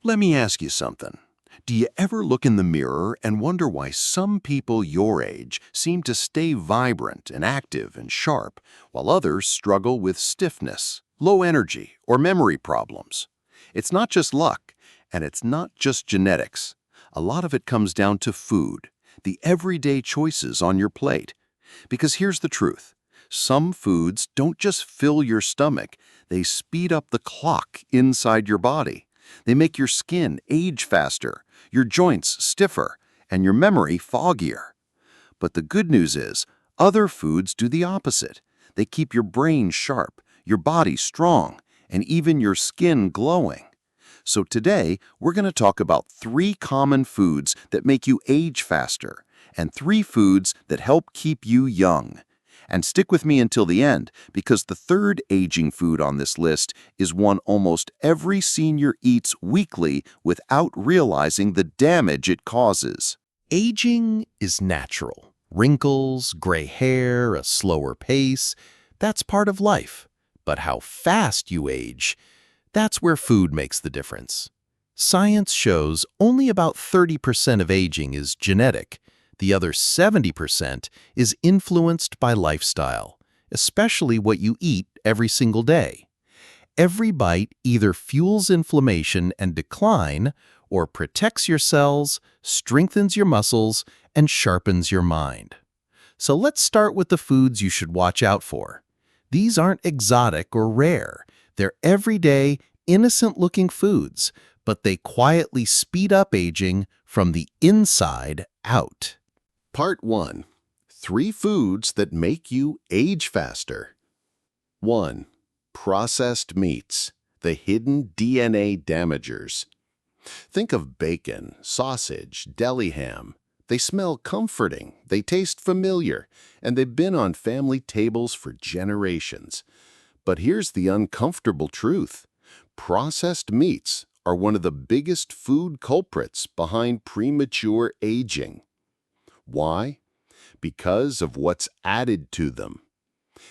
Let me ask you something. Do you ever look in the mirror and wonder why some people your age seem to stay vibrant and active and sharp, while others struggle with stiffness, low energy, or memory problems? It's not just luck, and it's not just genetics. A lot of it comes down to food, the everyday choices on your plate. Because here's the truth. Some foods don't just fill your stomach, they speed up the clock inside your body. They make your skin age faster, your joints stiffer, and your memory foggier. But the good news is, other foods do the opposite. They keep your brain sharp, your body strong, and even your skin glowing. So today, we're going to talk about 3 common foods that make you age faster, and 3 foods that help keep you young. And stick with me until the end, because the third aging food on this list is one almost every senior eats weekly without realizing the damage it causes. Aging is natural. Wrinkles, gray hair, a slower pace, that's part of life. But how fast you age, that's where food makes the difference. Science shows only about 30% of aging is genetic. The other 70% is influenced by lifestyle, especially what you eat every single day. Every bite either fuels inflammation and decline or protects your cells, strengthens your muscles, and sharpens your mind. So let's start with the foods you should watch out for. These aren't exotic or rare. They're everyday, innocent-looking foods, but they quietly speed up aging from the inside out. Part 1. 3 foods that make you age faster. 1. Processed meats, the hidden DNA damagers. Think of bacon, sausage, deli ham. They smell comforting, they taste familiar, and they've been on family tables for generations. But here's the uncomfortable truth. Processed meats are one of the biggest food culprits behind premature aging. Why? Because of what's added to them.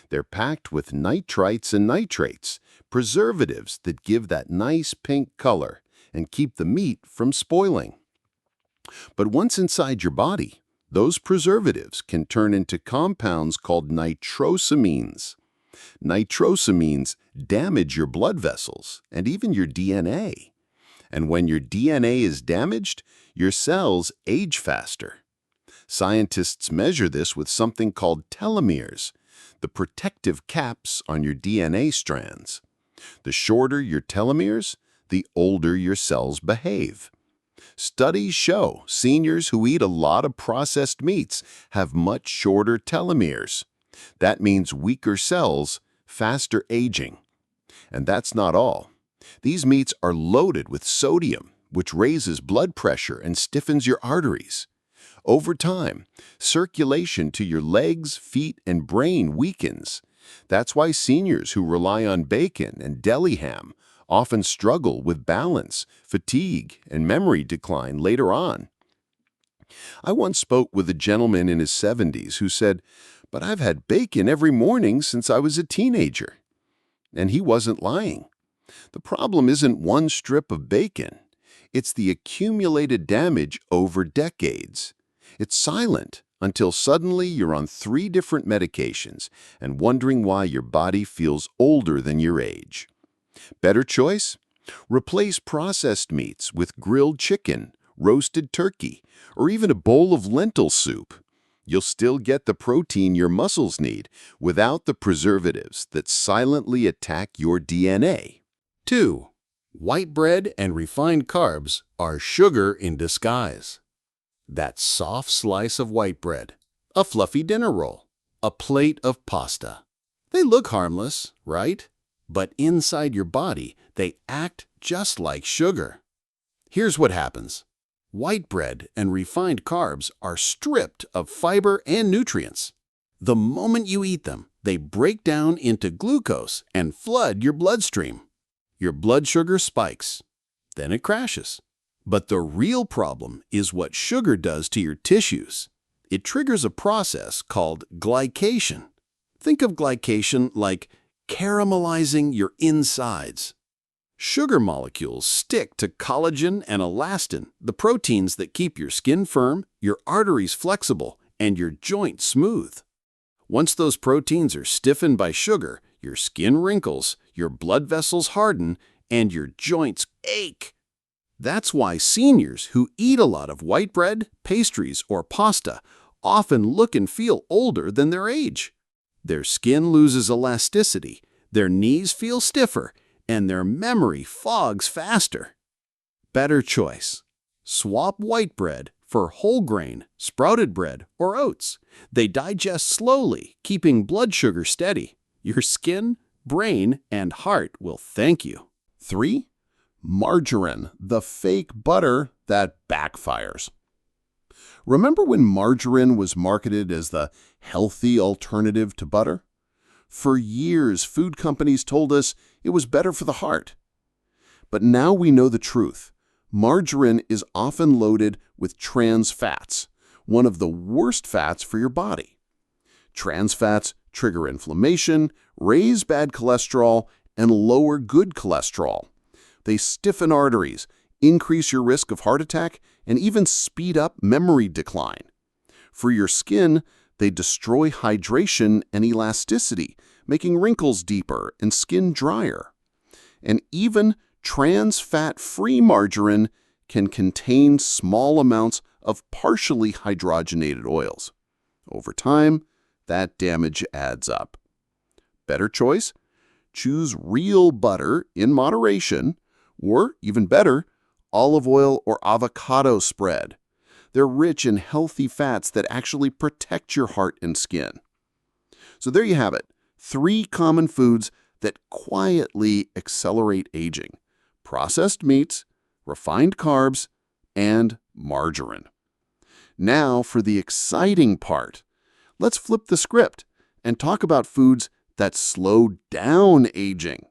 They're packed with nitrites and nitrates, preservatives that give that nice pink color and keep the meat from spoiling. But once inside your body, those preservatives can turn into compounds called nitrosamines. Nitrosamines damage your blood vessels and even your DNA. And when your DNA is damaged, your cells age faster. Scientists measure this with something called telomeres, the protective caps on your DNA strands. The shorter your telomeres, the older your cells behave. Studies show seniors who eat a lot of processed meats have much shorter telomeres. That means weaker cells, faster aging. And that's not all. These meats are loaded with sodium, which raises blood pressure and stiffens your arteries. Over time, circulation to your legs, feet, and brain weakens. That's why seniors who rely on bacon and deli ham often struggle with balance, fatigue, and memory decline later on. I once spoke with a gentleman in his 70s who said, "But I've had bacon every morning since I was a teenager." And he wasn't lying. The problem isn't one strip of bacon. It's the accumulated damage over decades. It's silent until suddenly you're on 3 different medications and wondering why your body feels older than your age. Better choice? Replace processed meats with grilled chicken, roasted turkey, or even a bowl of lentil soup. You'll still get the protein your muscles need without the preservatives that silently attack your DNA. 2. White bread and refined carbs are sugar in disguise. That soft slice of white bread, a fluffy dinner roll, a plate of pasta. They look harmless, right? But inside your body, they act just like sugar. Here's what happens. White bread and refined carbs are stripped of fiber and nutrients. The moment you eat them, they break down into glucose and flood your bloodstream. Your blood sugar spikes. Then it crashes. But the real problem is what sugar does to your tissues. It triggers a process called glycation. Think of glycation like caramelizing your insides. Sugar molecules stick to collagen and elastin, the proteins that keep your skin firm, your arteries flexible, and your joints smooth. Once those proteins are stiffened by sugar, your skin wrinkles, your blood vessels harden, and your joints ache. That's why seniors who eat a lot of white bread, pastries, or pasta often look and feel older than their age. Their skin loses elasticity, their knees feel stiffer, and their memory fogs faster. Better choice. Swap white bread for whole grain, sprouted bread, or oats. They digest slowly, keeping blood sugar steady. Your skin, brain, and heart will thank you. 3. Margarine, the fake butter that backfires. Remember when margarine was marketed as the healthy alternative to butter? For years, food companies told us it was better for the heart. But now we know the truth. Margarine is often loaded with trans fats, one of the worst fats for your body. Trans fats trigger inflammation, raise bad cholesterol, and lower good cholesterol. They stiffen arteries, increase your risk of heart attack, and even speed up memory decline. For your skin, they destroy hydration and elasticity, making wrinkles deeper and skin drier. And even trans fat-free margarine can contain small amounts of partially hydrogenated oils. Over time, that damage adds up. Better choice? Choose real butter in moderation, or even better, olive oil or avocado spread. They're rich in healthy fats that actually protect your heart and skin. So there you have it, 3 common foods that quietly accelerate aging: processed meats, refined carbs, and margarine. Now for the exciting part. Let's flip the script and talk about foods that slow down aging.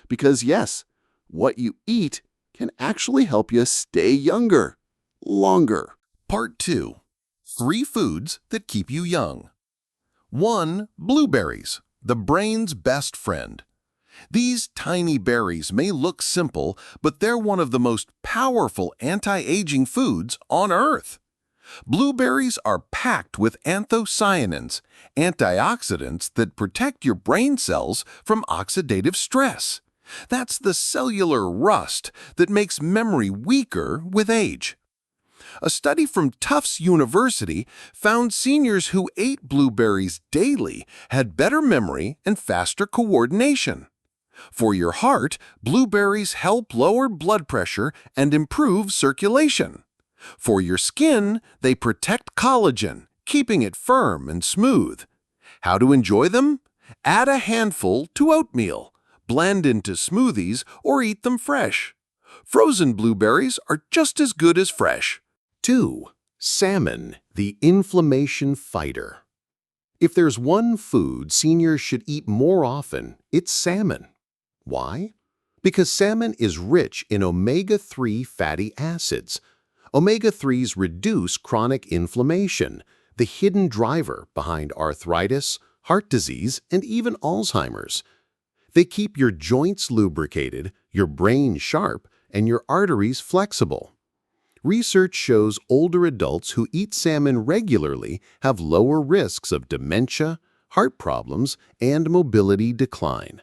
Because yes, what you eat can actually help you stay younger, longer. Part 2. 3 foods that keep you young. 1. Blueberries, the brain's best friend. These tiny berries may look simple, but they're one of the most powerful anti-aging foods on Earth. Blueberries are packed with anthocyanins, antioxidants that protect your brain cells from oxidative stress. That's the cellular rust that makes memory weaker with age. A study from Tufts University found seniors who ate blueberries daily had better memory and faster coordination. For your heart, blueberries help lower blood pressure and improve circulation. For your skin, they protect collagen, keeping it firm and smooth. How to enjoy them? Add a handful to oatmeal, blend into smoothies, or eat them fresh. Frozen blueberries are just as good as fresh. 2. Salmon, the inflammation fighter. If there's one food seniors should eat more often, it's salmon. Why? Because salmon is rich in omega-3 fatty acids. Omega-3s reduce chronic inflammation, the hidden driver behind arthritis, heart disease, and even Alzheimer's. They keep your joints lubricated, your brain sharp, and your arteries flexible. Research shows older adults who eat salmon regularly have lower risks of dementia, heart problems, and mobility decline.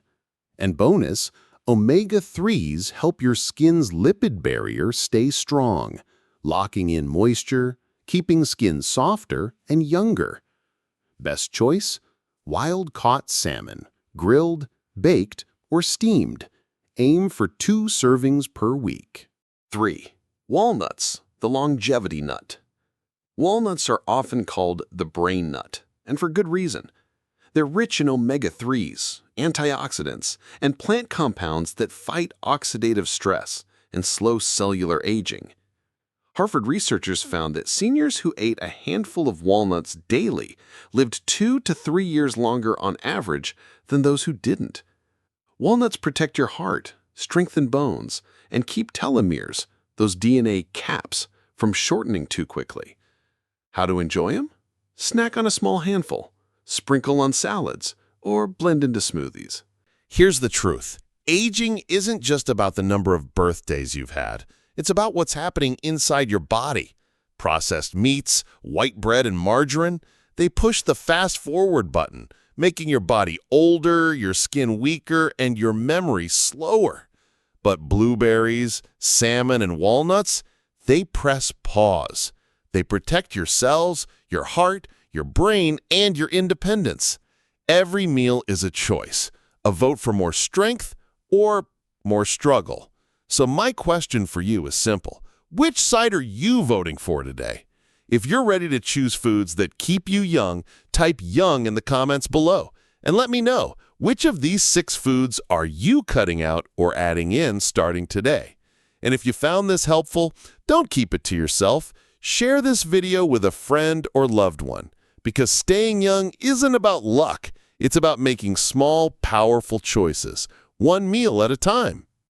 And bonus, omega-3s help your skin's lipid barrier stay strong, locking in moisture, keeping skin softer and younger. Best choice? Wild-caught salmon, grilled, baked, or steamed. Aim for 2 servings per week. 3. Walnuts, the longevity nut. Walnuts are often called the brain nut, and for good reason. They're rich in omega-3s, antioxidants, and plant compounds that fight oxidative stress and slow cellular aging. Harvard researchers found that seniors who ate a handful of walnuts daily lived 2 to 3 years longer on average than those who didn't. Walnuts protect your heart, strengthen bones, and keep telomeres, those DNA caps, from shortening too quickly. How to enjoy them? Snack on a small handful, sprinkle on salads, or blend into smoothies. Here's the truth. Aging isn't just about the number of birthdays you've had. It's about what's happening inside your body. Processed meats, white bread, and margarine, they push the fast-forward button, making your body older, your skin weaker, and your memory slower. But blueberries, salmon, and walnuts, they press pause. They protect your cells, your heart, your brain, and your independence. Every meal is a choice, a vote for more strength or more struggle. So my question for you is simple. Which side are you voting for today? If you're ready to choose foods that keep you young, type young in the comments below. And let me know, which of these 6 foods are you cutting out or adding in starting today? And if you found this helpful, don't keep it to yourself. Share this video with a friend or loved one. Because staying young isn't about luck. It's about making small, powerful choices, one meal at a time.